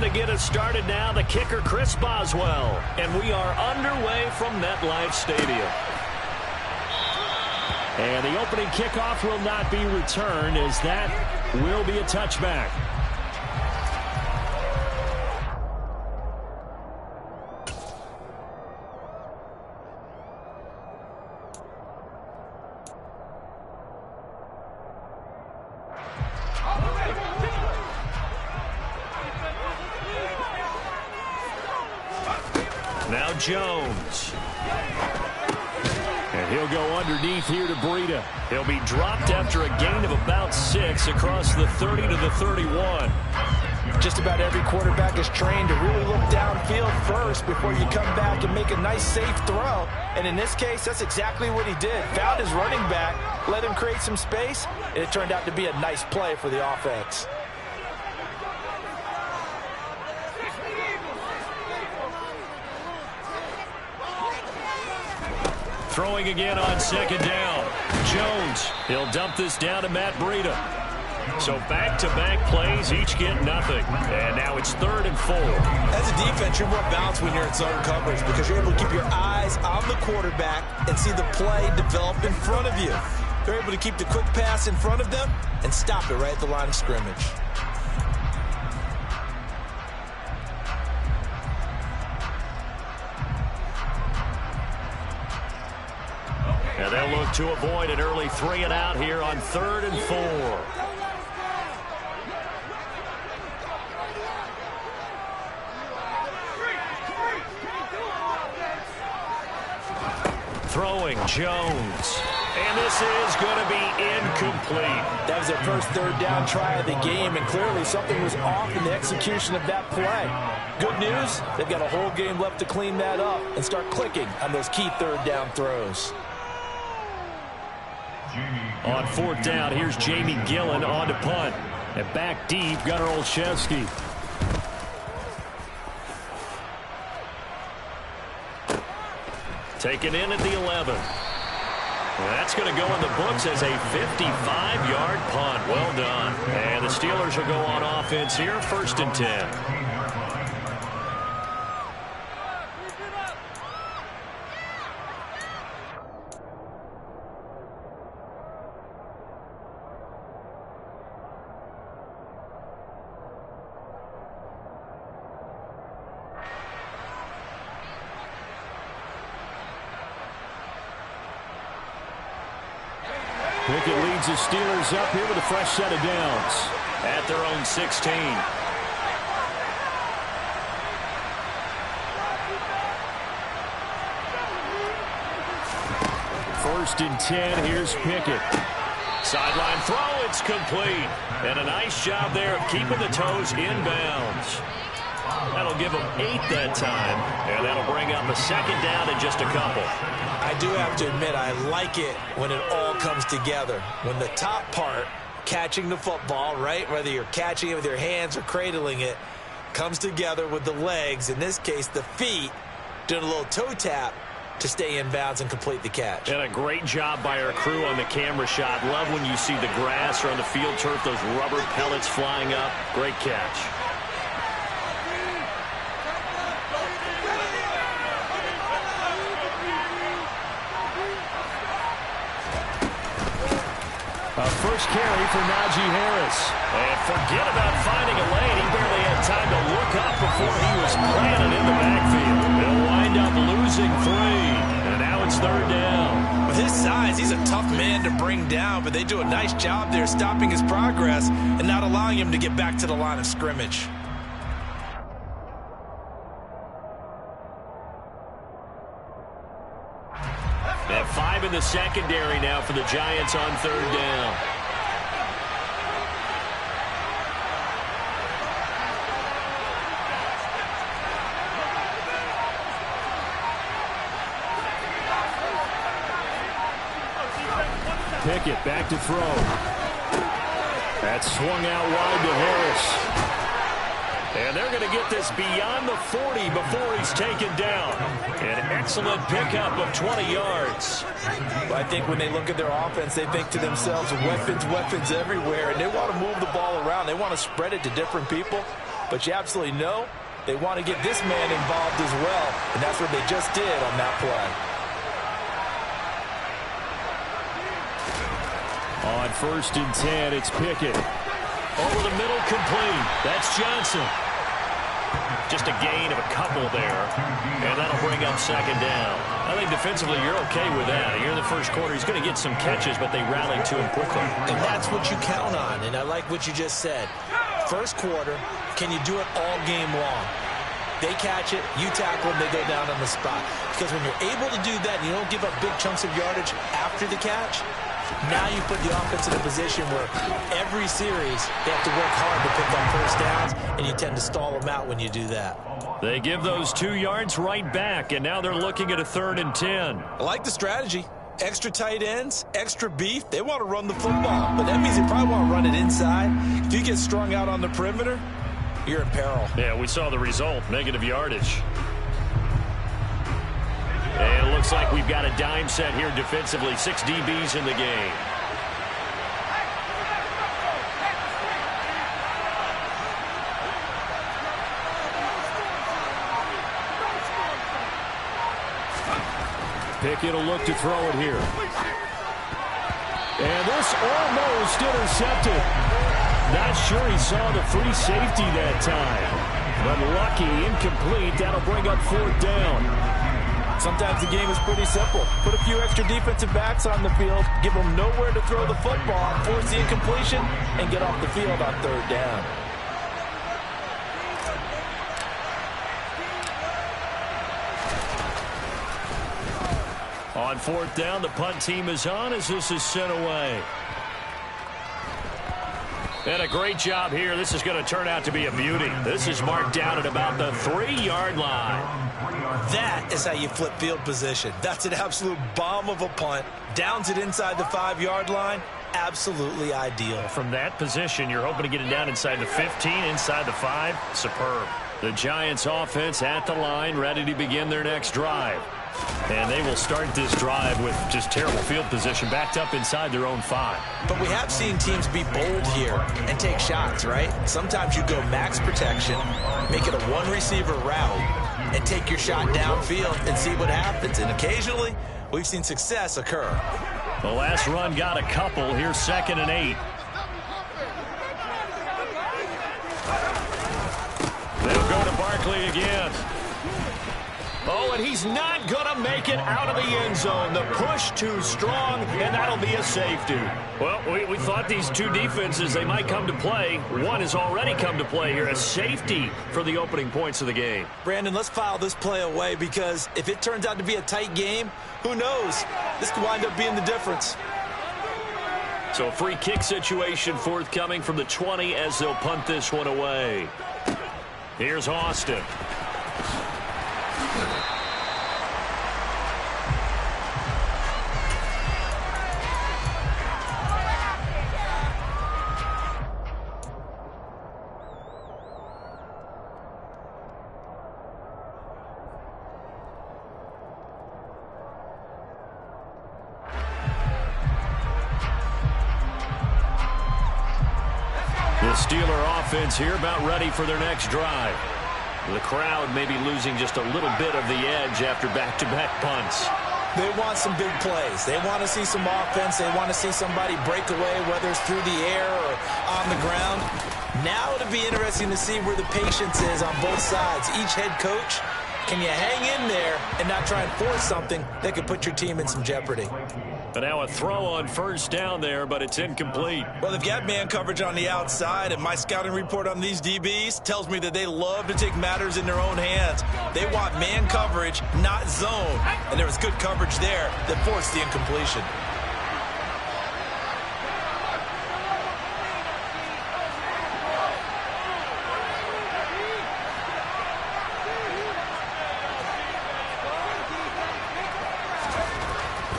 on to get us started now, the kicker, Chris Boswell. And we are underway from MetLife Stadium. And the opening kickoff will not be returned, as that will be a touchback. Now Jones. And he'll go underneath here to Breida. He'll be dropped after a gain of about 6 across the 30 to the 31. Just about every quarterback is trained to really look downfield first before you come back and make a nice, safe throw. And in this case, that's exactly what he did. Found his running back, let him create some space, and it turned out to be a nice play for the offense. Throwing again on second down. Jones, he'll dump this down to Matt Breida. So back-to-back plays, each get nothing. And now it's 3rd and 4. As a defense, you're more balanced when you're in zone coverage because you're able to keep your eyes on the quarterback and see the play develop in front of you. They're able to keep the quick pass in front of them and stop it right at the line of scrimmage. And they'll look to avoid an early 3 and out here on 3rd and 4. Throwing Jones. And this is going to be incomplete. That was their first 3rd down try of the game, and clearly something was off in the execution of that play. Good news, they've got a whole game left to clean that up and start clicking on those key 3rd down throws. On 4th down, here's Jamie Gillen on to punt. And back deep, Gunnar Olszewski. Taken in at the 11. That's going to go in the books as a 55-yard punt. Well done. And the Steelers will go on offense here, 1st and 10. Pickett leads the Steelers up here with a fresh set of downs at their own 16. First and 10, here's Pickett. Sideline throw, it's complete. And a nice job there of keeping the toes inbounds. That'll give them 8 that time, and that'll bring up a 2nd down in just a couple. I do have to admit, I like it when it all comes together. When the top part, catching the football, right, whether you're catching it with your hands or cradling it, comes together with the legs, in this case the feet, doing a little toe tap to stay in bounds and complete the catch. And a great job by our crew on the camera shot. Love when you see the grass or on the field turf, those rubber pellets flying up. Great catch. First carry for Najee Harris. And forget about finding a lane. He barely had time to look up before he was planted in the backfield. They'll wind up losing 3. And now it's 3rd down. With his size, he's a tough man to bring down, but they do a nice job there stopping his progress and not allowing him to get back to the line of scrimmage. At 5 in the secondary now for the Giants on 3rd down. Pickett back to throw. That swung out wide to Harris. And they're going to get this beyond the 40 before he's taken down. An excellent pickup of 20 yards. Well, I think when they look at their offense, they think to themselves, weapons, weapons everywhere, and they want to move the ball around. They want to spread it to different people. but you absolutely know they want to get this man involved as well, and that's what they just did on that play. On 1st and 10, it's Pickett. Over the middle, complete. That's Johnson. Just a gain of a couple there, and that'll bring up 2nd down. I think defensively you're okay with that. Here in the first quarter, he's going to get some catches, but they rallied to him quickly. And that's what you count on, and I like what you just said. First quarter, can you do it all game long? They catch it, you tackle them, they go down on the spot. Because when you're able to do that and you don't give up big chunks of yardage after the catch, now you put the offense in a position where every series they have to work hard to pick up first downs, and you tend to stall them out when you do that. They give those 2 yards right back, and now they're looking at a 3rd and 10. I like the strategy. Extra tight ends, extra beef. They want to run the football, but that means they probably want to run it inside. If you get strung out on the perimeter, you're in peril. Yeah, we saw the result, negative yardage. And it looks like we've got a dime set here defensively. 6 DBs in the game. Pickett will look to throw it here. And this almost intercepted. Not sure he saw the free safety that time. But lucky, incomplete. That'll bring up 4th down. Sometimes the game is pretty simple. Put a few extra defensive backs on the field, give them nowhere to throw the football, force the incompletion, and get off the field on 3rd down. On 4th down, the punt team is on as this is sent away. And a great job here. This is going to turn out to be a beauty. This is marked down at about the 3-yard line. That is how you flip field position. That's an absolute bomb of a punt. Downs it inside the 5-yard line. Absolutely ideal. From that position, you're hoping to get it down inside the 15, inside the 5. Superb. The Giants offense at the line, ready to begin their next drive. And they will start this drive with just terrible field position, backed up inside their own 5. But we have seen teams be bold here and take shots, right? Sometimes you go max protection, make it a 1-receiver route, and take your shot downfield and see what happens. And occasionally, we've seen success occur. The last run got a couple. Here's 2nd and 8. They'll go to Barkley again. Oh, and he's not going to make it out of the end zone. The push too strong, and that'll be a safety. Well, we thought these 2 defenses, they might come to play. One has already come to play here, a safety for the opening points of the game. Brandon, let's file this play away because if it turns out to be a tight game, who knows? This could wind up being the difference. So a free kick situation forthcoming from the 20 as they'll punt this one away. Here's Austin. The Steeler offense here about ready for their next drive. The crowd may be losing just a little bit of the edge after back-to-back punts. They want some big plays. They want to see some offense. They want to see somebody break away, whether it's through the air or on the ground. Now it'll be interesting to see where the patience is on both sides. Each head coach, can you hang in there and not try and force something that could put your team in some jeopardy? But now a throw on 1st down there, but it's incomplete. Well, they've got man coverage on the outside, and my scouting report on these DBs tells me that they love to take matters in their own hands. They want man coverage, not zone. And there was good coverage there that forced the incompletion.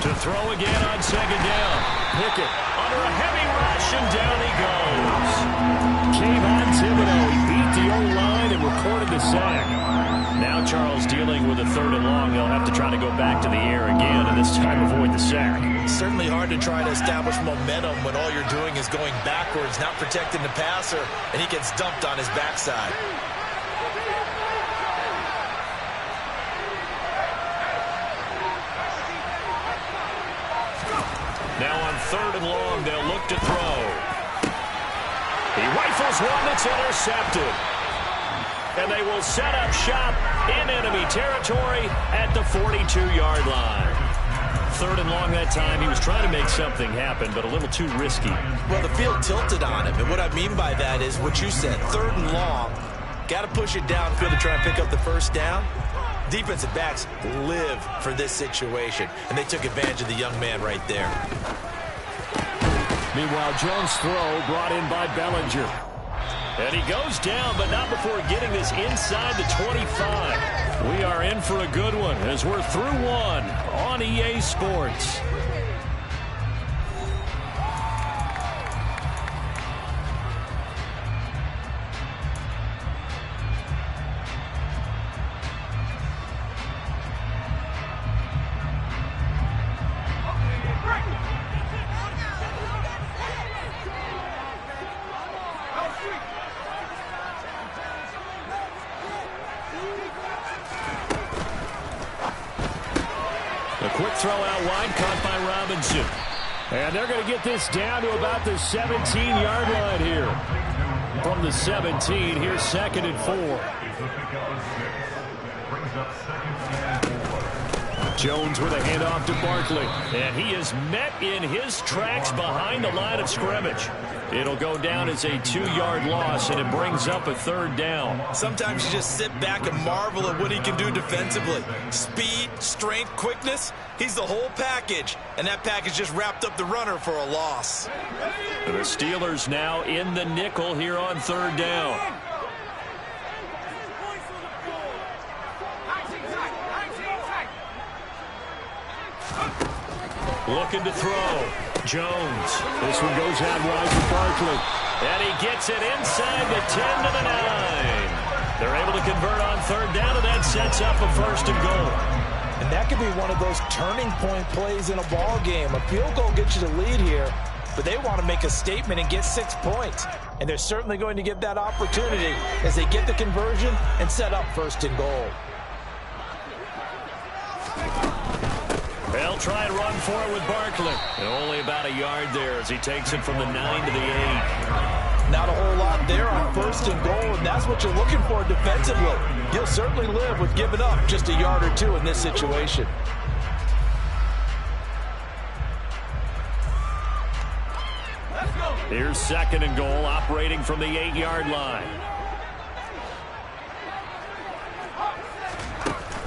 To throw again on 2nd down. Pickett under a heavy rush, and down he goes. Kayvon Thibodeaux, he beat the O-line and recorded the sack. Now Charles dealing with a 3rd and long. They'll have to try to go back to the air again, and this time avoid the sack. It's certainly hard to try to establish momentum when all you're doing is going backwards, not protecting the passer, and he gets dumped on his backside. Now on 3rd and long, they'll look to throw. He rifles one that's intercepted. And they will set up shop in enemy territory at the 42-yard line. 3rd and long that time. He was trying to make something happen, but a little too risky. Well, the field tilted on him, and what I mean by that is what you said. 3rd and long, got to push it downfield to try and pick up the first down. Defensive backs live for this situation, and they took advantage of the young man right there. Meanwhile, Jones' throw brought in by Bellinger. And he goes down, but not before getting this inside the 25. We are in for a good one as we're through one on EA Sports. Throw out wide, caught by Robinson. And they're going to get this down to about the 17-yard line here. From the 17, here's 2nd and 4. Jones with a handoff to Barkley. And he is met in his tracks behind the line of scrimmage. It'll go down as a 2-yard loss, and it brings up a 3rd down. Sometimes you just sit back and marvel at what he can do defensively. Speed, strength, quickness, he's the whole package. And that package just wrapped up the runner for a loss. The Steelers now in the nickel here on 3rd down. Looking to throw. Jones. This one goes out wide for Barkley. And he gets it inside the 10 to the 9. They're able to convert on 3rd down, and that sets up a 1st and goal. And that could be one of those turning point plays in a ball game. A field goal gets you the lead here, but they want to make a statement and get 6 points. And they're certainly going to get that opportunity as they get the conversion and set up 1st and goal. They'll try and run for it with Barkley. And only about a yard there as he takes it from the 9 to the 8. Not a whole lot there on 1st and goal, and that's what you're looking for defensively. You'll certainly live with giving up just a yard or 2 in this situation. Here's 2nd and goal, operating from the 8-yard line.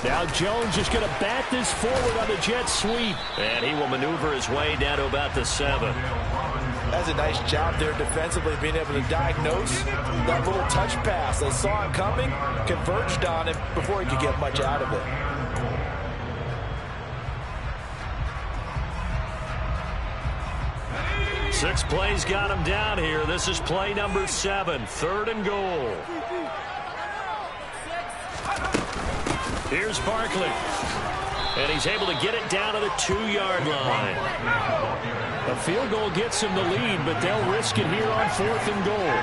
Now Jones is going to bat this forward on the jet sweep. And he will maneuver his way down to about the 7. That's a nice job there defensively, being able to diagnose that little touch pass. They saw it coming, converged on it before he could get much out of it. Six plays got him down here. This is play number 7, 3rd and goal. Here's Barkley. And he's able to get it down to the 2-yard line. A field goal gets him the lead, but they'll risk it here on 4th and goal.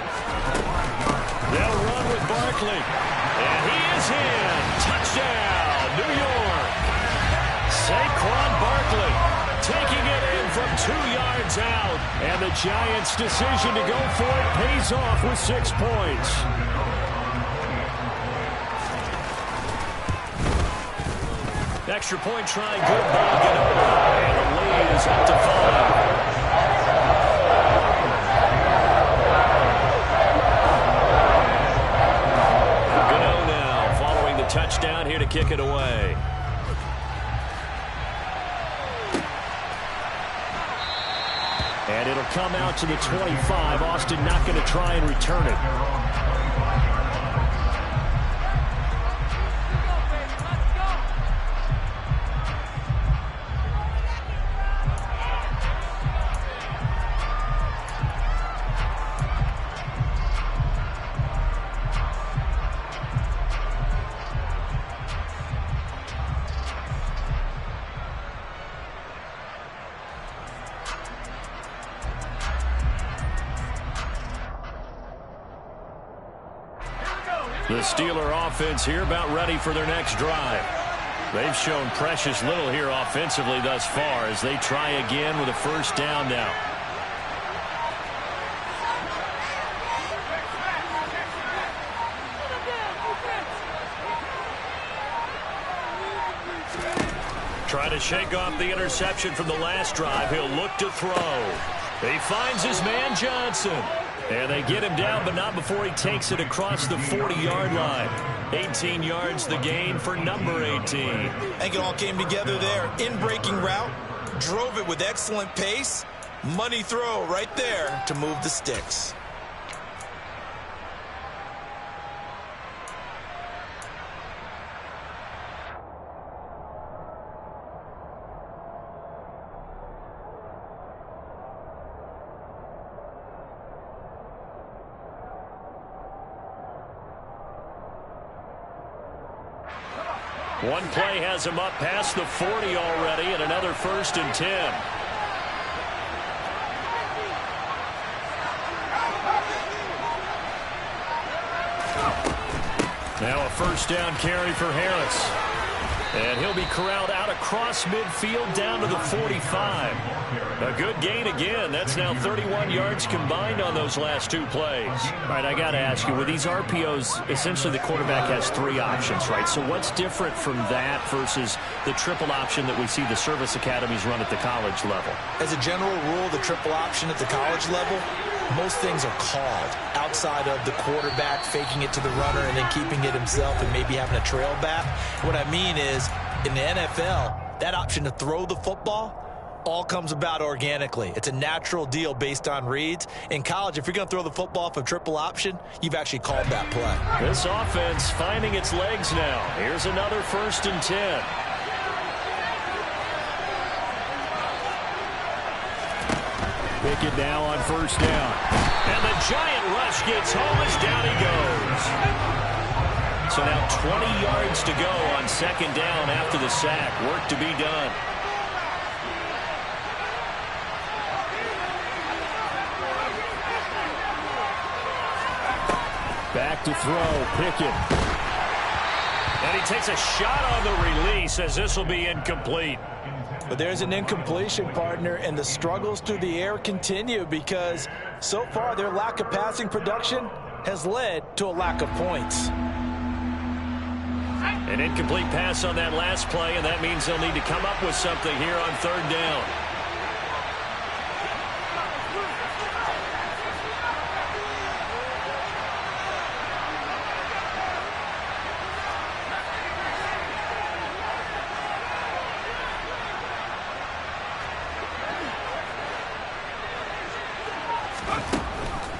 They'll run with Barkley. And he is in. Touchdown, New York. Saquon Barkley taking it in from 2 yards out. And the Giants' decision to go for it pays off with 6 points. Extra point try, good ball, get over. And the lead is up to 5. Gano now following the touchdown here to kick it away. And it'll come out to the 25. Austin not going to try and return it. The Steeler offense here about ready for their next drive. They've shown precious little here offensively thus far as they try again with a first down now. Trying to shake off the interception from the last drive. He'll look to throw. He finds his man Johnson. And they get him down, but not before he takes it across the 40-yard line. 18 yards the gain for number 18. I think it all came together there. In-breaking route, drove it with excellent pace. Money throw right there to move the sticks. One play has him up past the 40 already, and another 1st and 10. Now a first down carry for Harris. And he'll be corralled out across midfield down to the 45. A good gain again. That's now 31 yards combined on those last 2 plays. All right, I got to ask you, with these RPOs, essentially the quarterback has 3 options, right? So what's different from that versus the triple option that we see the service academies run at the college level? As a general rule, the triple option at the college level, most things are called outside of the quarterback faking it to the runner and then keeping it himself and maybe having a trail back. What I mean is, in the NFL, that option to throw the football all comes about organically. It's a natural deal based on reads. In college, if you're going to throw the football off a triple option, you've actually called that play. This offense finding its legs now. Here's another 1st and 10. Pickett now on first down. And the giant rush gets home as down he goes. So now 20 yards to go on 2nd down after the sack. Work to be done. Back to throw, Pickett. And he takes a shot on the release as this will be incomplete. But there's an incompletion, partner, and the struggles through the air continue because so far their lack of passing production has led to a lack of points. An incomplete pass on that last play, and that means they'll need to come up with something here on 3rd down.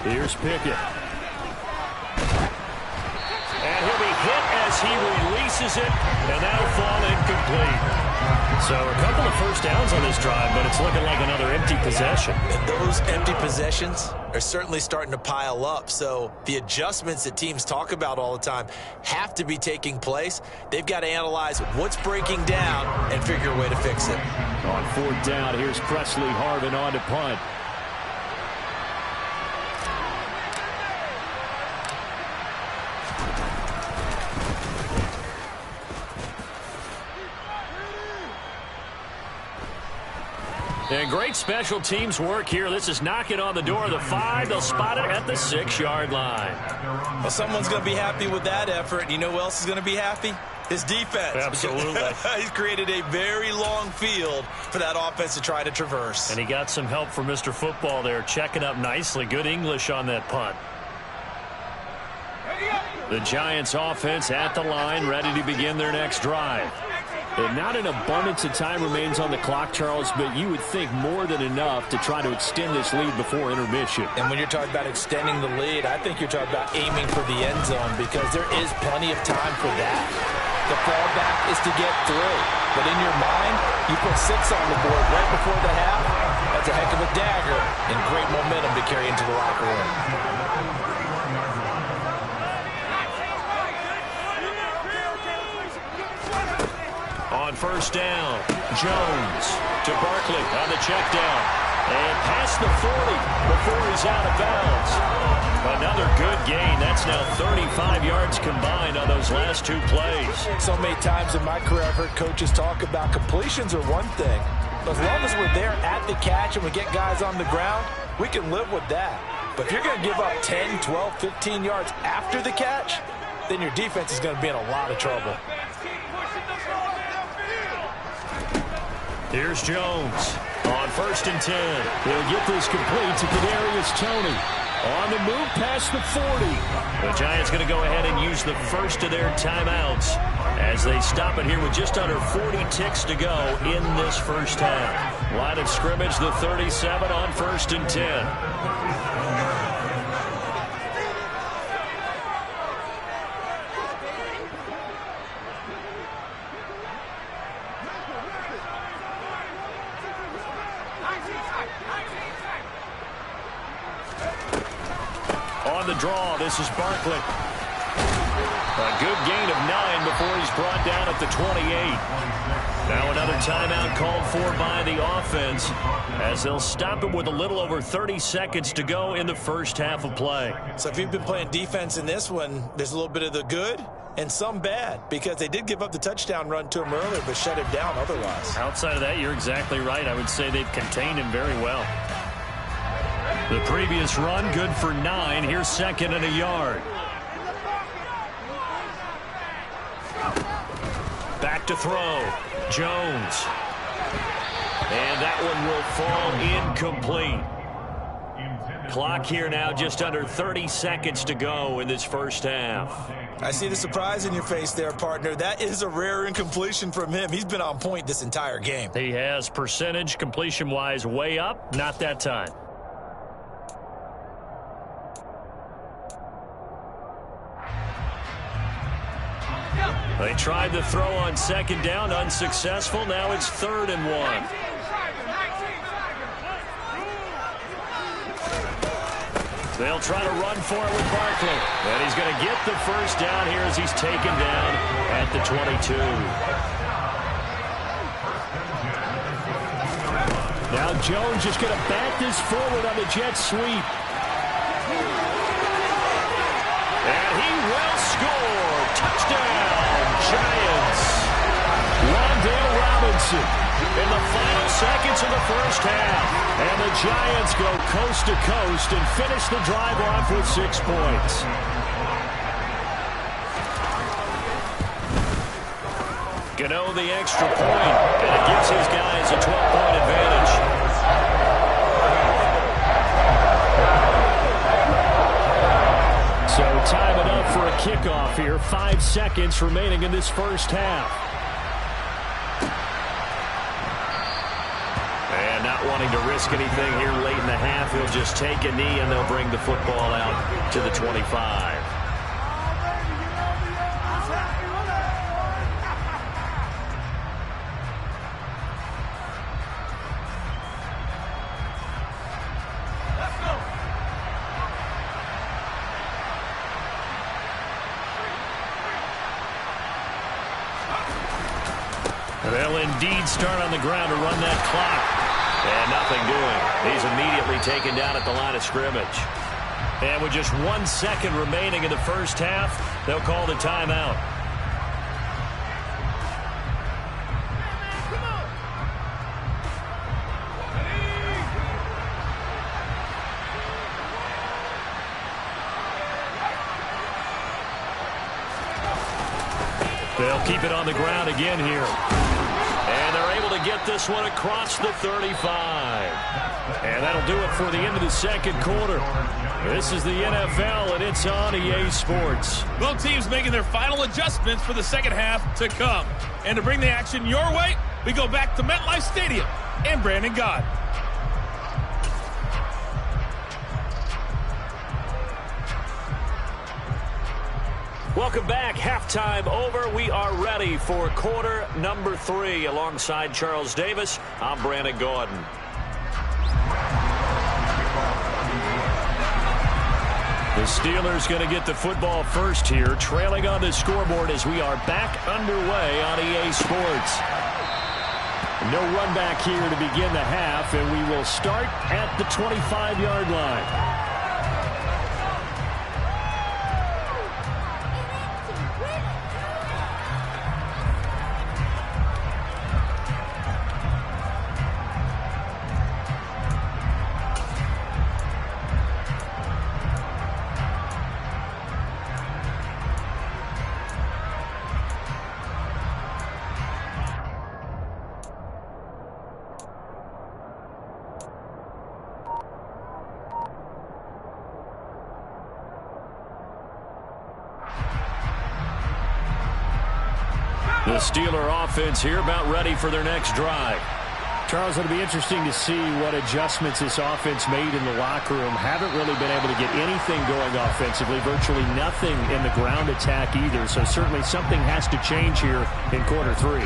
Here's Pickett. And he'll be hit as he releases it, and that'll fall incomplete. So a couple of first downs on this drive, but it's looking like another empty possession. And those empty possessions are certainly starting to pile up. So the adjustments that teams talk about all the time have to be taking place. They've got to analyze what's breaking down and figure a way to fix it. On 4th down, here's Presley Harvin on to punt. And great special teams work here. This is knocking on the door of the 5. They'll spot it at the 6-yard line. Well, someone's going to be happy with that effort. You know who else is going to be happy? His defense. Absolutely. He's created a very long field for that offense to try to traverse. And he got some help from Mr. Football there, checking up nicely. Good English on that punt. The Giants offense at the line, ready to begin their next drive. And not an abundance of time remains on the clock, Charles, but you would think more than enough to try to extend this lead before intermission. And when you're talking about extending the lead, I think you're talking about aiming for the end zone because there is plenty of time for that. The fallback is to get through. But in your mind, you put 6 on the board right before the half. That's a heck of a dagger and great momentum to carry into the locker room. On first down, Jones to Barkley on the check down. And past the 40 before he's out of bounds. Another good gain. That's now 35 yards combined on those last 2 plays. So many times in my career I've heard coaches talk about completions are one thing. But as long as we're there at the catch and we get guys on the ground, we can live with that. But if you're going to give up 10, 12, 15 yards after the catch, then your defense is going to be in a lot of trouble. Here's Jones on 1st and 10. He'll get this complete to Kadarius Toney. On the move past the 40. The Giants going to go ahead and use the first of their timeouts as they stop it here with just under 40 ticks to go in this first half. Line of scrimmage, the 37 on 1st and 10. On the draw, this is Barkley. A good gain of 9 before he's brought down at the 28. Now another timeout called for by the offense as they'll stop it with a little over 30 seconds to go in the first half of play. So if you've been playing defense in this one, there's a little bit of the good and some bad because they did give up the touchdown run to him earlier but shut him down otherwise. Outside of that, you're exactly right. I would say they've contained him very well. The previous run, good for 9. Here's 2nd and a yard. Back to throw. Jones. And that one will fall incomplete. Clock here now just under 30 seconds to go in this first half. I see the surprise in your face there, partner. That is a rare incompletion from him. He's been on point this entire game. He has percentage completion-wise way up. Not that time. They tried the throw on 2nd down, unsuccessful. Now it's 3rd and 1. They'll try to run for it with Barkley. And he's going to get the first down here as he's taken down at the 22. Now Jones is going to bat this forward on the jet sweep. And he will score. Touchdown, Giants. Wan'Dale Robinson in the final seconds of the first half. And the Giants go coast to coast and finish the drive off with 6 points. Gano the extra point, and it gives his guys a 12-point advantage. So time it up for a kickoff here. 5 seconds remaining in this first half. And not wanting to risk anything here late in the half, he'll just take a knee and they'll bring the football out to the 25. They'll indeed start on the ground to run that clock. And nothing doing. He's immediately taken down at the line of scrimmage. And with just 1 second remaining in the first half, they'll call the timeout. They'll keep it on the ground again here. And they're able to get this one across the 35. And that'll do it for the end of the second quarter. This is the NFL, and it's on EA Sports. Both teams making their final adjustments for the second half to come. And to bring the action your way, we go back to MetLife Stadium and Brandon Gaudin. Welcome back. Halftime over. We are ready for quarter number 3. Alongside Charles Davis, I'm Brandon Gaudin. The Steelers going to get the football first here, trailing on the scoreboard as we are back underway on EA Sports. No run back here to begin the half, and we will start at the 25-yard line. The Steeler offense here about ready for their next drive. Charles, it'll be interesting to see what adjustments this offense made in the locker room. Haven't really been able to get anything going offensively, virtually nothing in the ground attack either. So certainly something has to change here in quarter 3.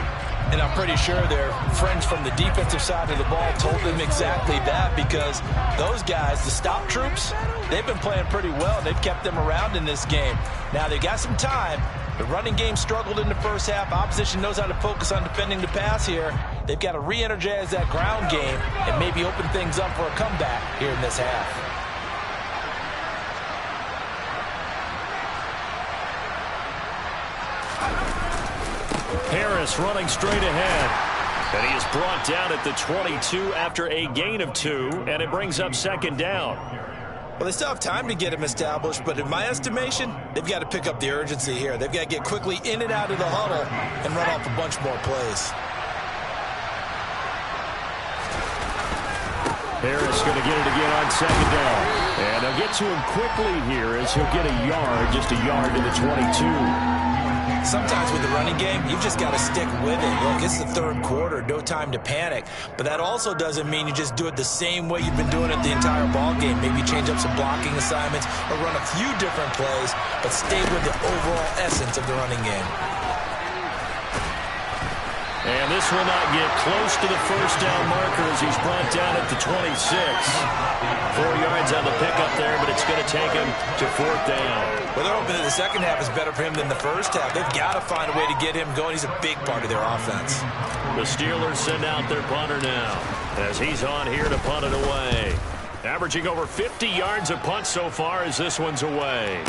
And I'm pretty sure their friends from the defensive side of the ball told them exactly that, because those guys, the stop troops, they've been playing pretty well. They've kept them around in this game. Now they got some time. The running game struggled in the first half. Opposition knows how to focus on defending the pass here. They've got to re-energize that ground game and maybe open things up for a comeback here in this half. Harris running straight ahead. And he is brought down at the 22 after a gain of 2, and it brings up second down. Well, they still have time to get him established, but in my estimation, they've got to pick up the urgency here. They've got to get quickly in and out of the huddle and run off a bunch more plays. Harris going to get it again on second down. And they'll get to him quickly here as he'll get a yard, just a yard to the 22. Sometimes with the running game, you've just got to stick with it. Look, it's the third quarter, no time to panic. But that also doesn't mean you just do it the same way you've been doing it the entire ball game. Maybe change up some blocking assignments or run a few different plays, but stay with the overall essence of the running game. And this will not get close to the first down marker as he's brought down at the 26. 4 yards on the pickup there, but it's going to take him to fourth down. Well, they're hoping that the second half is better for him than the first half. They've got to find a way to get him going. He's a big part of their offense. The Steelers send out their punter now as he's on here to punt it away. Averaging over 50 yards a punt so far as this one's away.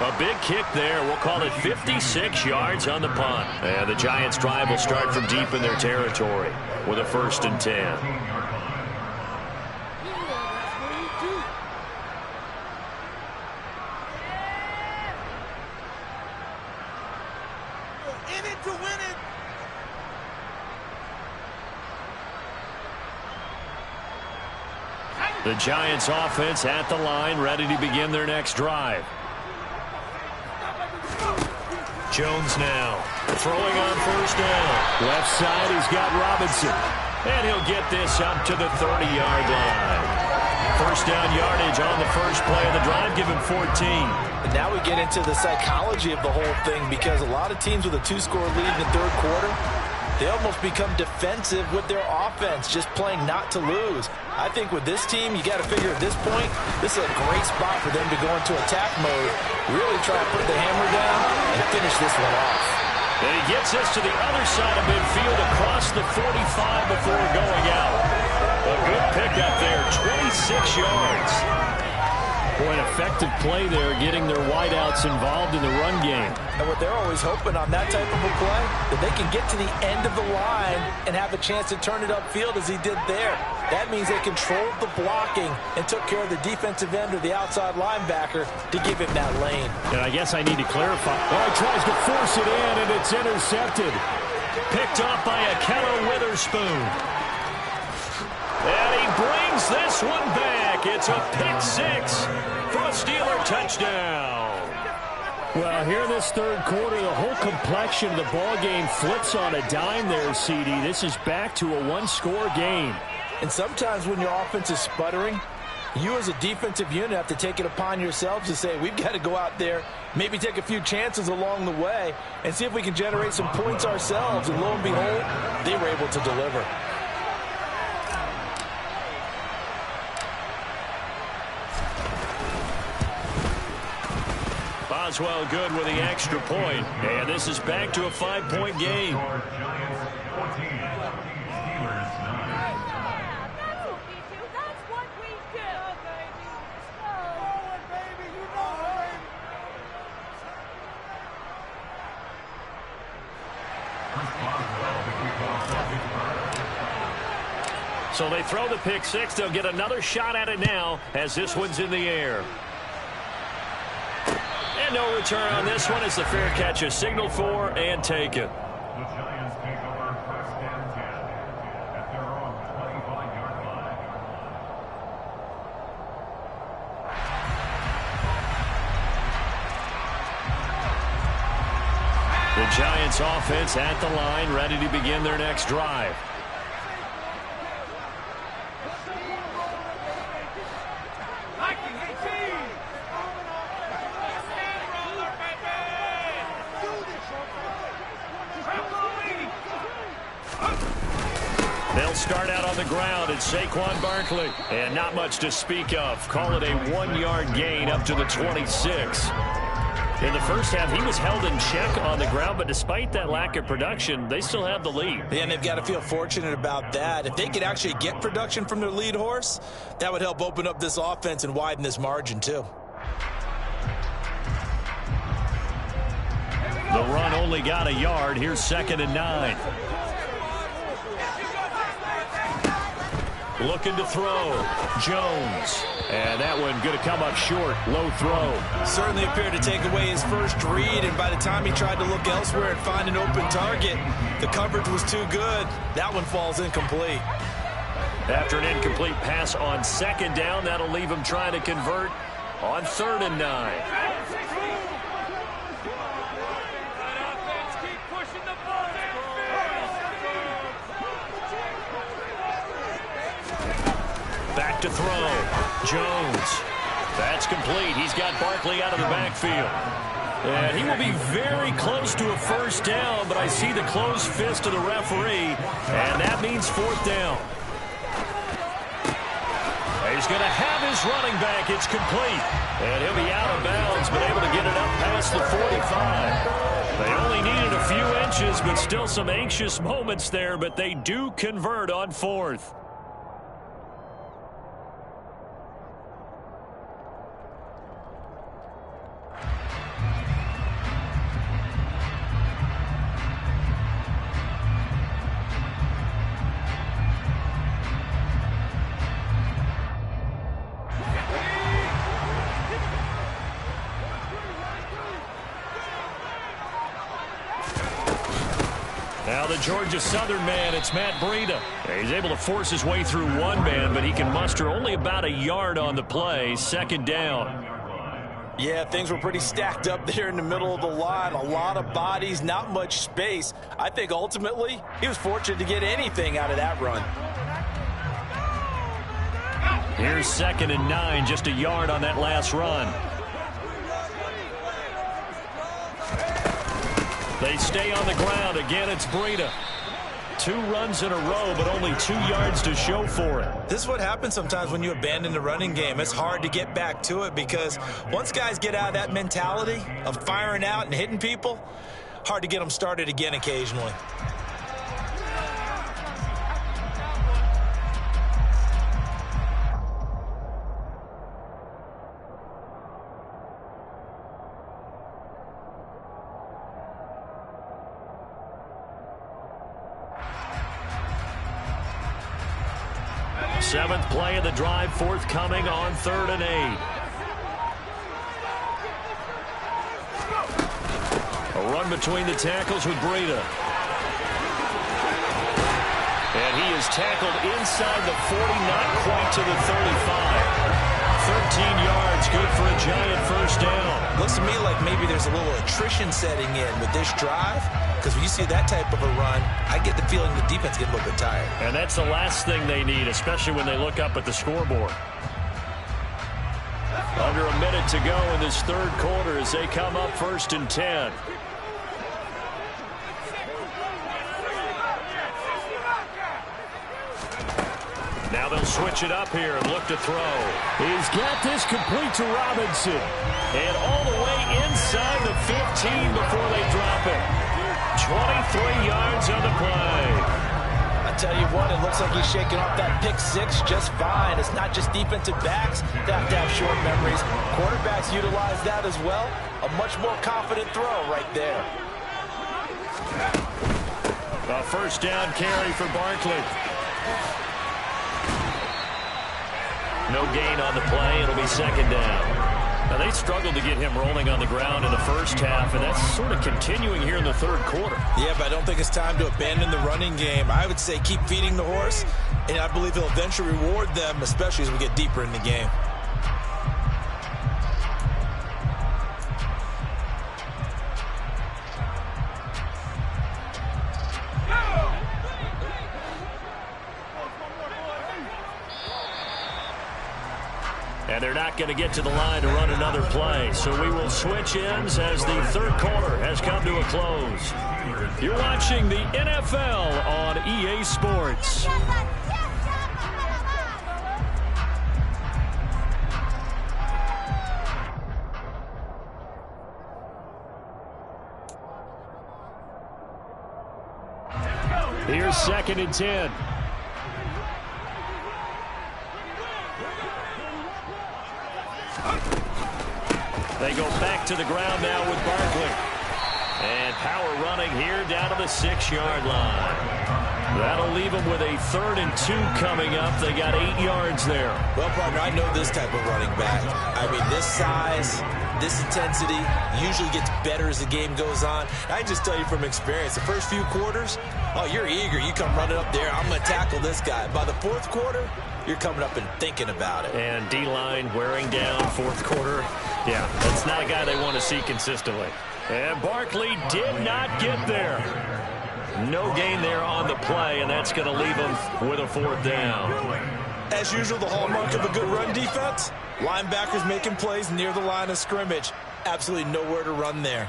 A big kick there. We'll call it 56 yards on the punt. And the Giants' drive will start from deep in their territory with a 1st and 10. The Giants offense at the line, ready to begin their next drive. Jones now throwing on first down. Left side, he's got Robinson. And he'll get this up to the 30-yard line. First down yardage on the first play of the drive, give him 14. And now we get into the psychology of the whole thing, because a lot of teams with a 2-score lead in the third quarter, they almost become defensive with their offense, just playing not to lose. I think with this team, you got to figure at this point, this is a great spot for them to go into attack mode, really try to put the hammer down and finish this one off. And he gets this to the other side of midfield across the 45 before going out. A good pickup there, 26 yards. Boy, an effective play there, getting their wideouts involved in the run game. And what they're always hoping on that type of a play, that they can get to the end of the line and have a chance to turn it upfield as he did there. That means they controlled the blocking and took care of the defensive end or the outside linebacker to give him that lane. And I guess I need to clarify. Oh, he tries to force it in, and it's intercepted. Picked off by Ahkello Witherspoon. And he brings this one back. It's a pick-6 for a Steeler touchdown. Well, here in this third quarter, the whole complexion of the ball game flips on a dime there, CD. This is back to a 1-score game. And sometimes when your offense is sputtering, you as a defensive unit have to take it upon yourselves to say, we've got to go out there, maybe take a few chances along the way, and see if we can generate some points ourselves. And lo and behold, they were able to deliver. Boswell good with the extra point. And this is back to a 5-point game. So they throw the pick-6. They'll get another shot at it now as this one's in the air. And no return on this one as the fair catch is signaled for and taken. The Giants take over 1st and 10 at their own 25-yard line. The Giants offense at the line, ready to begin their next drive. They'll start out on the ground. It's Saquon Barkley. And not much to speak of. Call it a 1-yard gain up to the 26. In the first half, he was held in check on the ground, but despite that lack of production, they still have the lead. Yeah, and they've got to feel fortunate about that. If they could actually get production from their lead horse, that would help open up this offense and widen this margin too. The run only got a yard. Here's 2nd and 9. Looking to throw. Jones. And that one going to come up short. Low throw. Certainly appeared to take away his first read, and by the time he tried to look elsewhere and find an open target, the coverage was too good. That one falls incomplete. After an incomplete pass on 2nd down, that'll leave him trying to convert on 3rd and 9. Back to throw. Jones. That's complete. He's got Barkley out of the backfield. And he will be very close to a first down, but I see the closed fist of the referee, and that means 4th down. He's going to have his running back. It's complete. And he'll be out of bounds, but able to get it up past the 45. They only needed a few inches, but still some anxious moments there, but they do convert on 4th. Now the Georgia Southern man, it's Matt Breida. He's able to force his way through one man, but he can muster only about a yard on the play. 2nd down. Yeah, things were pretty stacked up there in the middle of the line. A lot of bodies, not much space. I think ultimately he was fortunate to get anything out of that run. Here's 2nd and 9, just a yard on that last run. They stay on the ground. Again, it's Breida. 2 runs in a row, but only 2 yards to show for it. This is what happens sometimes when you abandon the running game. It's hard to get back to it because once guys get out of that mentality of firing out and hitting people, hard to get them started again occasionally. Seventh play of the drive, forthcoming on 3rd and 8. A run between the tackles with Breida. And he is tackled inside the 40, not quite to the 35. 13 yards, good for a Giant first down. Looks to me like maybe there's a little attrition setting in with this drive, because when you see that type of a run, I get the feeling the defense gets a little bit tired. And that's the last thing they need, especially when they look up at the scoreboard. Under a minute to go in this 3rd quarter as they come up 1st and 10. Now they'll switch it up here and look to throw. He's got this complete to Robinson. And all the way inside the 15 before they drop it. 23 yards on the play. I tell you what, it looks like he's shaking off that pick 6 just fine. It's not just defensive backs that have to have short memories. Quarterbacks utilize that as well. A much more confident throw right there. A first down carry for Barkley. No gain on the play. It'll be 2nd down. Now, they struggled to get him rolling on the ground in the first half, and that's sort of continuing here in the 3rd quarter. Yeah, but I don't think it's time to abandon the running game. I would say keep feeding the horse, and I believe he'll eventually reward them, especially as we get deeper in the game. And they're not going to get to the line to run another play. So we will switch ends as the third quarter has come to a close. You're watching the NFL on EA Sports. Here's 2nd and 10. They go back to the ground now with Barkley. And power running here down to the 6-yard line. That'll leave them with a 3rd and 2 coming up. They got 8 yards there. Well, partner, I know this type of running back. I mean, this size, this intensity usually gets better as the game goes on. I just tell you from experience, the first few quarters, oh, you're eager. You come running up there, I'm going to tackle this guy. By the 4th quarter, you're coming up and thinking about it. And D-line wearing down 4th quarter. Yeah, that's not a guy they want to see consistently. And Barkley did not get there. No gain there on the play, and that's going to leave them with a 4th down. As usual, the hallmark of a good run defense, linebackers making plays near the line of scrimmage. Absolutely nowhere to run there.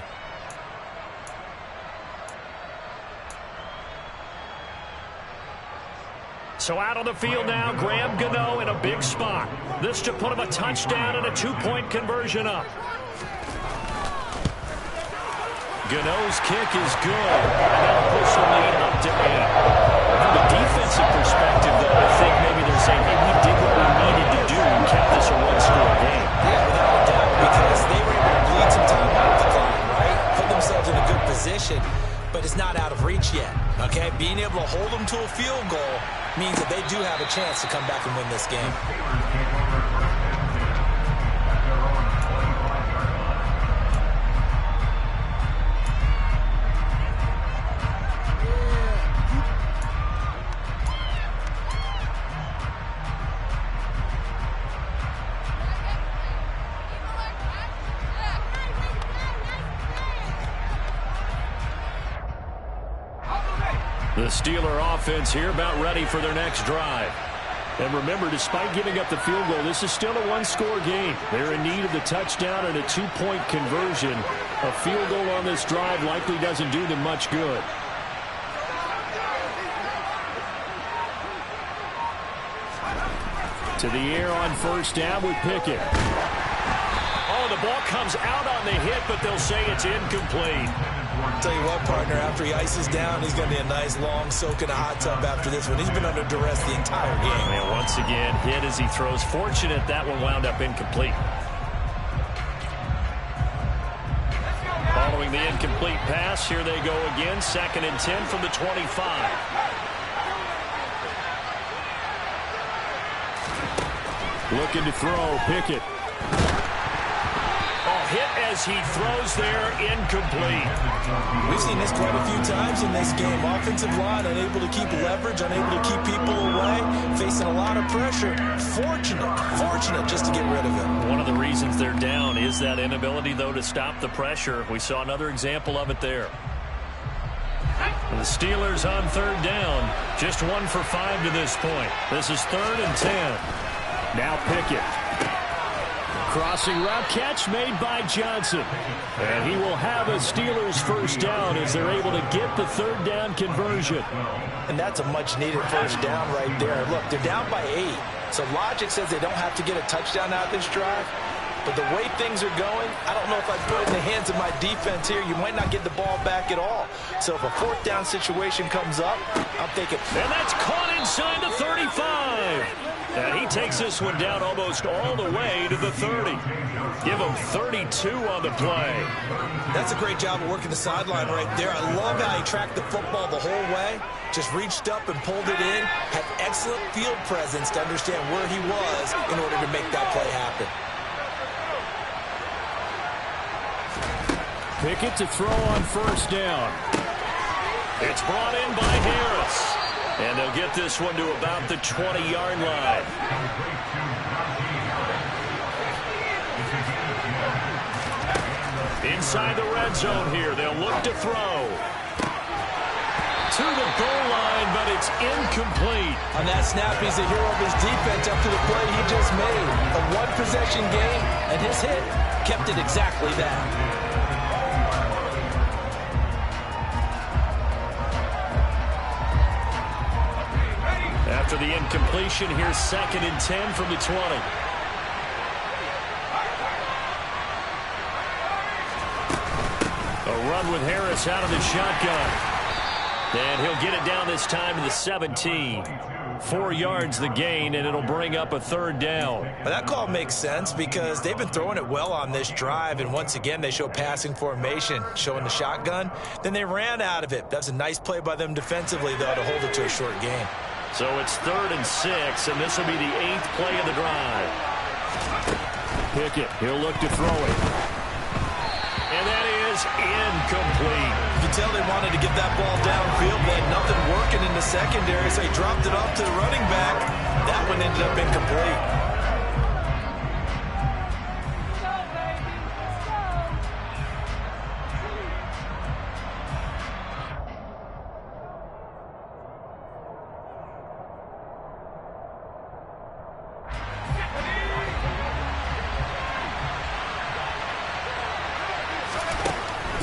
So out on the field now, Graham Gano in a big spot. This to put him a touchdown and a 2-point conversion up. Gano's kick is good. And that'll push the lead up to 8. From a defensive perspective, though, I think maybe they're saying, hey, we did what we needed to do and kept this a 1-score game. Yeah, without a doubt, because they were able to bleed some time off the clock, right? Put themselves in a good position, but it's not out of reach yet, okay? Being able to hold them to a field goal means that they do have a chance to come back and win this game. The Steeler offense here about ready for their next drive. And remember, despite giving up the field goal, this is still a 1-score game. They're in need of the touchdown and a 2-point conversion. A field goal on this drive likely doesn't do them much good. To the air on 1st down with Pickett. Oh, the ball comes out on the hit, but they'll say it's incomplete. Tell you what, partner, after he ices down, he's going to be a nice long soak in a hot tub after this one. He's been under duress the entire game. And once again, hit as he throws. Fortunate that one wound up incomplete. Following the incomplete pass, here they go again. 2nd and 10 from the 25. Looking to throw, Pickett. Hit as he throws there, incomplete. We've seen this quite a few times in this game. Offensive line unable to keep leverage, unable to keep people away, facing a lot of pressure. Fortunate just to get rid of it. One of the reasons they're down is that inability, though, to stop the pressure. We saw another example of it there. And the Steelers on 3rd down, just 1 for 5 to this point. This is 3rd and 10. Now Pickett. Crossing route catch made by Johnson. And he will have a Steelers 1st down as they're able to get the 3rd down conversion. And that's a much-needed 1st down right there. Look, they're down by 8. So logic says they don't have to get a touchdown out of this drive. But the way things are going, I don't know if I put it in the hands of my defense here. You might not get the ball back at all. So if a 4th down situation comes up, I'm thinking. And that's caught inside the 35. And he takes this one down almost all the way to the 30. Give him 32 on the play. That's a great job of working the sideline right there. I love how he tracked the football the whole way. Just reached up and pulled it in. Had excellent field presence to understand where he was in order to make that play happen. Pickett to throw on 1st down. It's brought in by Harris. And they'll get this one to about the 20-yard line. Inside the red zone here, they'll look to throw. to the goal line, but it's incomplete. On that snap, he's a hero of his defense after the play he just made. A one-possession game, and his hit kept it exactly that. After the incompletion, here's 2nd and 10 from the 20. A run with Harris out of the shotgun. And he'll get it down this time to the 17. 4 yards the gain, and it'll bring up a 3rd down. Well, that call makes sense because they've been throwing it well on this drive, and once again they show passing formation, showing the shotgun. Then they ran out of it. That's a nice play by them defensively, though, to hold it to a short game. So it's 3rd and 6, and this will be the 8th play of the drive. Pickett, he'll look to throw it. And that is incomplete. You can tell they wanted to get that ball downfield, but had nothing working in the secondary, so he dropped it off to the running back. That one ended up incomplete.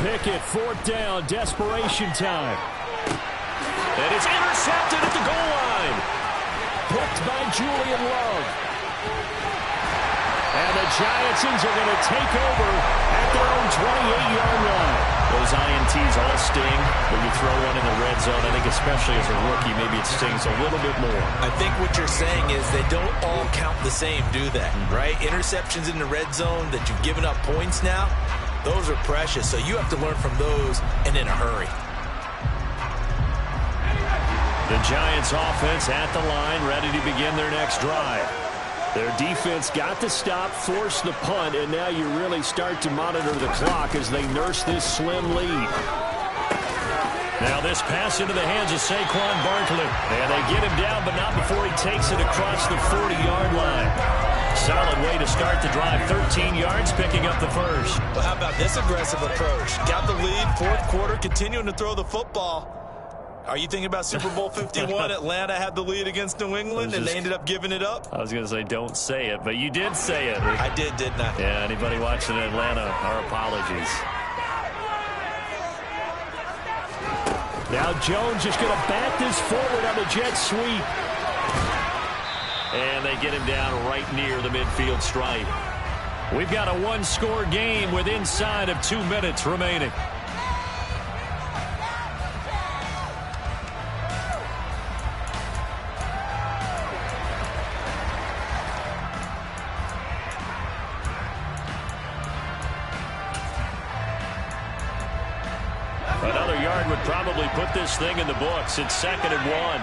Pickett, 4th down, desperation time. And it's intercepted at the goal line. Picked by Julian Love. And the Giantsons are going to take over at their own 28-yard line. Those INTs all sting when you throw one in the red zone. I think especially as a rookie, maybe it stings a little bit more. I think what you're saying is they don't all count the same, do they? Right? Interceptions in the red zone that you've given up points now, those are precious, so you have to learn from those and in a hurry. The Giants offense at the line, ready to begin their next drive. Their defense got to stop, force the punt, and now you really start to monitor the clock as they nurse this slim lead. Now this pass into the hands of Saquon Barkley. And they get him down, but not before he takes it across the 40-yard line. Solid way to start the drive. 13 yards, picking up the first. Well, how about this aggressive approach? Got the lead, 4th quarter, continuing to throw the football. Are you thinking about Super Bowl 51? Atlanta had the lead against New England, and they ended up giving it up? I was going to say, don't say it, but you did say it. I did, didn't I? Yeah, anybody watching Atlanta, our apologies. Now Jones just going to bat this forward on the jet sweep. And they get him down right near the midfield stripe. We've got a one-score game with inside of 2 minutes remaining. Another yard would probably put this thing in the books. It's 2nd and 1.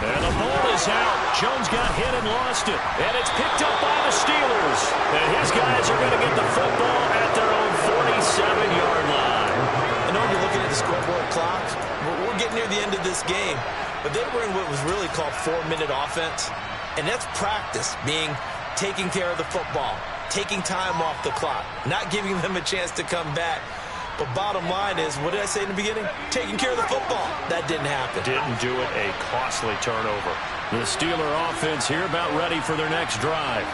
And the ball is out. Jones got hit and lost it. And it's picked up by the Steelers. And his guys are going to get the football at their own 47-yard line. I know you're looking at the scoreboard clock. We're getting near the end of this game. But they were in what was really called 4-minute offense. And that's practice, being taking care of the football, taking time off the clock, not giving them a chance to come back. But bottom line is, what did I say in the beginning? Taking care of the football. That didn't happen. Didn't do it. A costly turnover. The Steeler offense here about ready for their next drive.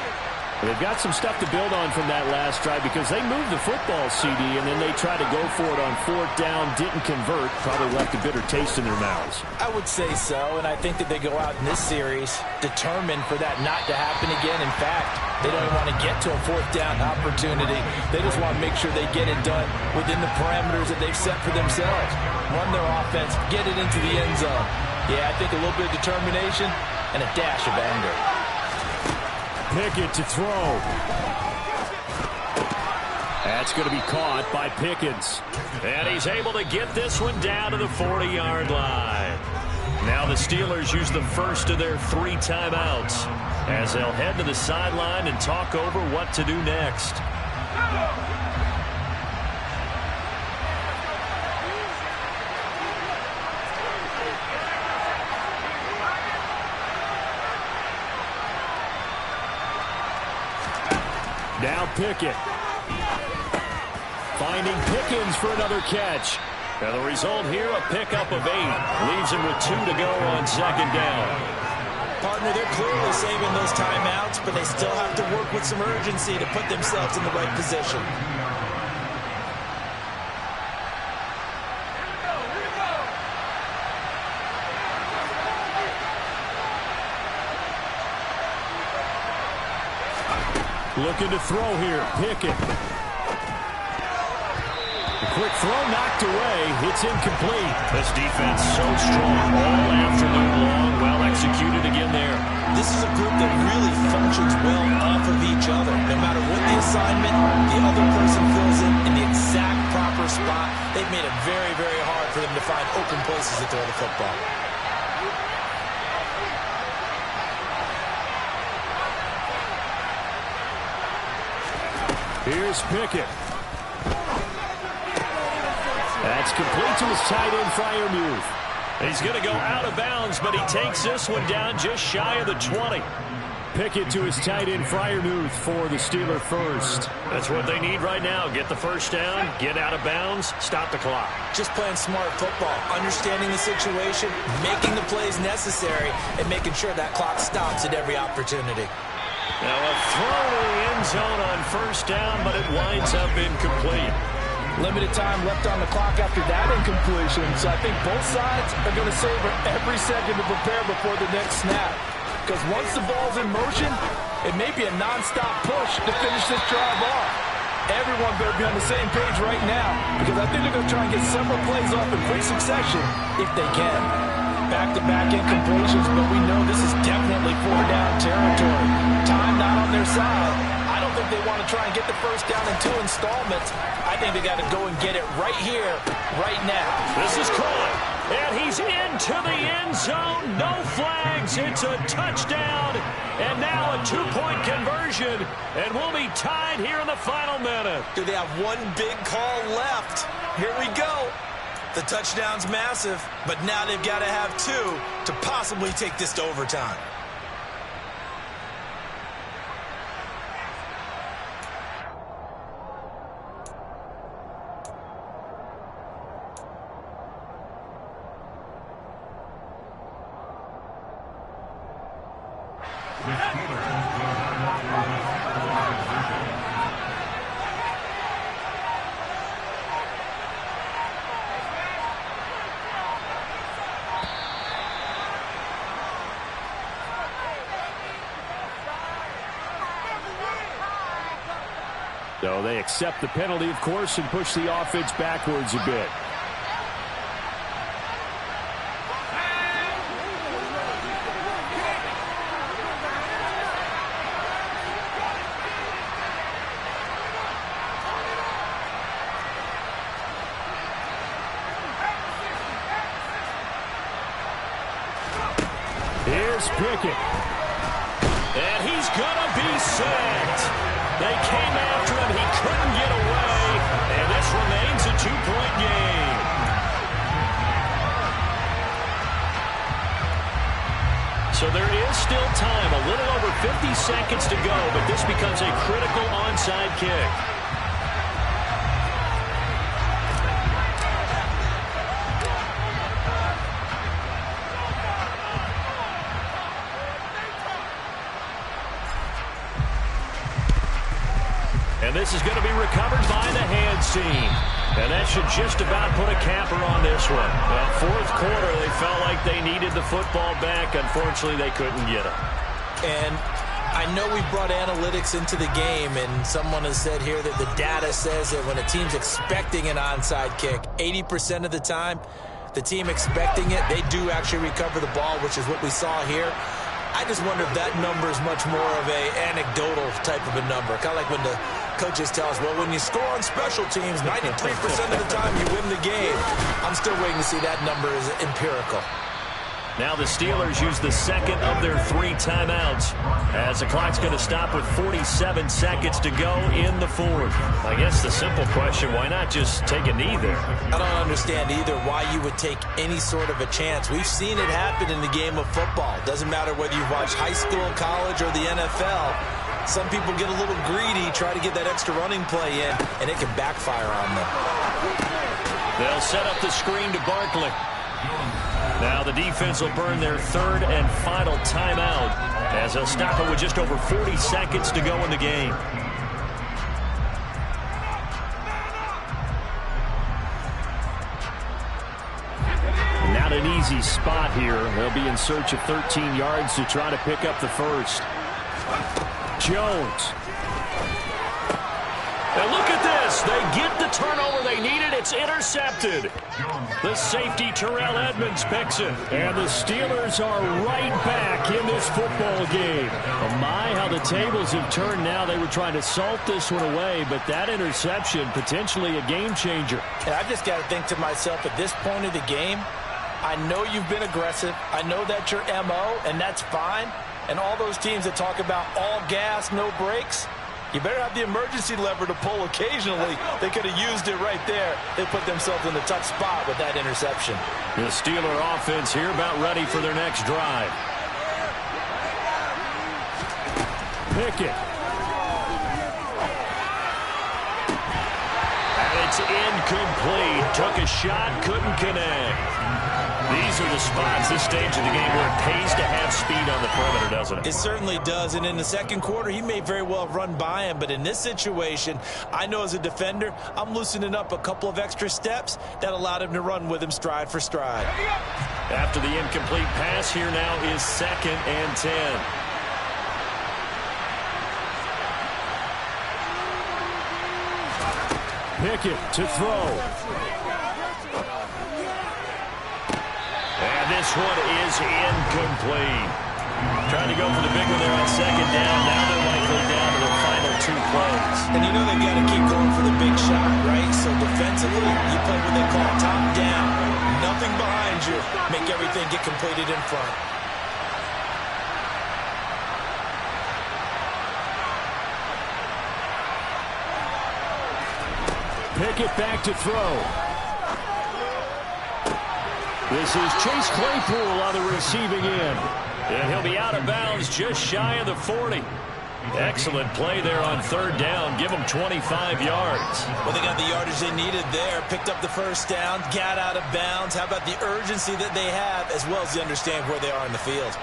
They've got some stuff to build on from that last drive because they moved the football, CD, and then they tried to go for it on 4th down, didn't convert, probably left a bitter taste in their mouths. I would say so, and I think that they go out in this series determined for that not to happen again. In fact, they don't even want to get to a 4th down opportunity. They just want to make sure they get it done within the parameters that they've set for themselves. Run their offense, get it into the end zone. Yeah, I think a little bit of determination and a dash of anger. Pickett to throw. That's going to be caught by Pickens. And he's able to get this one down to the 40-yard line. Now the Steelers use the first of their 3 timeouts as they'll head to the sideline and talk over what to do next. Now Pickett. Finding Pickens for another catch. And the result here, a pickup of 8. Leaves him with 2 to go on second down. Partner, they're clearly saving those timeouts, but they still have to work with some urgency to put themselves in the right position. Looking to throw here. Pickett. The quick throw knocked away. It's incomplete. This defense so strong all afternoon long. Well executed again there. This is a group that really functions well off of each other. No matter what the assignment, the other person fills in the exact proper spot. They've made it very, very hard for them to find open places to throw the football. Here's Pickett. That's complete to his tight end, Freiermuth. He's going to go out of bounds, but he takes this one down just shy of the 20. Pickett to his tight end, Freiermuth, for the Steeler first. That's what they need right now. Get the first down, get out of bounds, stop the clock. Just playing smart football, understanding the situation, making the plays necessary, and making sure that clock stops at every opportunity. Now a throw to the end zone on first down, but it winds up incomplete. Limited time left on the clock after that incompletion, so I think both sides are going to savor every second to prepare before the next snap. Because once the ball's in motion, it may be a non-stop push to finish this drive off. Everyone better be on the same page right now, because I think they're going to try and get several plays off in quick succession if they can. Back-to-back incompletions, but we know this is definitely 4-down territory. Time not on their side. I don't think they want to try and get the first down in 2 installments. I think they got to go and get it right here, right now. This is caught, and he's into the end zone. No flags. It's a touchdown, and now a 2-point conversion, and we'll be tied here in the final minute. Do they have one big call left? Here we go. The touchdown's massive, but now they've got to have 2 to possibly take this to overtime. So they accept the penalty, of course, and push the offense backwards a bit. Here's Pickett. And he's going to be sacked. They came after him. He couldn't get away. And this remains a 2-point game. So there is still time. A little over 50 seconds to go. But this becomes a critical onside kick. And this is going to be recovered by the hands team. And that should just about put a capper on this one. Well, fourth quarter, they felt like they needed the football back. Unfortunately, they couldn't get it. And I know we brought analytics into the game, and someone has said here that the data says that when a team's expecting an onside kick, 80% of the time, the team expecting it, they do actually recover the ball, which is what we saw here. I just wonder if that number is much more of a anecdotal type of a number. Kind of like when the coaches tell us, well, when you score on special teams, 93% of the time you win the game. I'm still waiting to see that number is empirical. Now the Steelers use the second of their 3 timeouts as the clock's going to stop with 47 seconds to go in the fourth. I guess the simple question, why not just take a knee there? I don't understand either why you would take any sort of a chance. We've seen it happen in the game of football. Doesn't matter whether you've watched high school, college, or the NFL. Some people get a little greedy, try to get that extra running play in, and it can backfire on them. They'll set up the screen to Barkley. Now the defense will burn their third and final timeout as they'll stop it with just over 40 seconds to go in the game. Not an easy spot here. They'll be in search of 13 yards to try to pick up the first. Jones. And look at this. They get the turnover they needed. It's intercepted. The safety, Terrell Edmonds, picks it. And the Steelers are right back in this football game. Oh my, how the tables have turned now. They were trying to salt this one away, but that interception, potentially a game changer. And I just got to think to myself, at this point of the game, I know you've been aggressive. I know that's your MO, and that's fine. And all those teams that talk about all gas, no brakes, you better have the emergency lever to pull occasionally. They could have used it right there. They put themselves in a tough spot with that interception. The Steeler offense here about ready for their next drive. Pickett. And it's incomplete. Took a shot, couldn't connect. These are the spots, this stage of the game, where it pays to have speed on the perimeter, doesn't it? It certainly does, and in the second quarter, he may very well have run by him, but in this situation, I know as a defender, I'm loosening up a couple of extra steps that allowed him to run with him stride for stride. After the incomplete pass, here now is 2nd and 10. Pickett to throw. And this one is incomplete. Trying to go for the big one there on 2nd down. Now they're likely down to their final 2 plays. And you know they got to keep going for the big shot, right? So defensively, you play what they call top down. Nothing behind you. Make everything get completed in front. Pickett back to throw. This is Chase Claypool on the receiving end. And he'll be out of bounds just shy of the 40. Excellent play there on 3rd down. Give them 25 yards. Well, they got the yardage they needed there. Picked up the first down, got out of bounds. How about the urgency that they have, as well as they understand where they are in the field?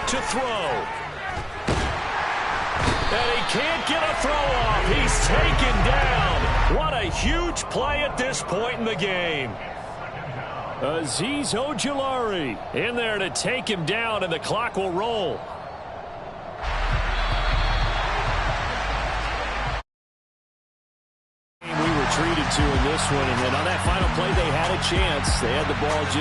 To throw. And he can't get a throw off. He's taken down. What a huge play at this point in the game. Azeez Ojulari in there to take him down, and the clock will roll. We were treated to in this one, and then on that final play, they had a chance. They had the ball just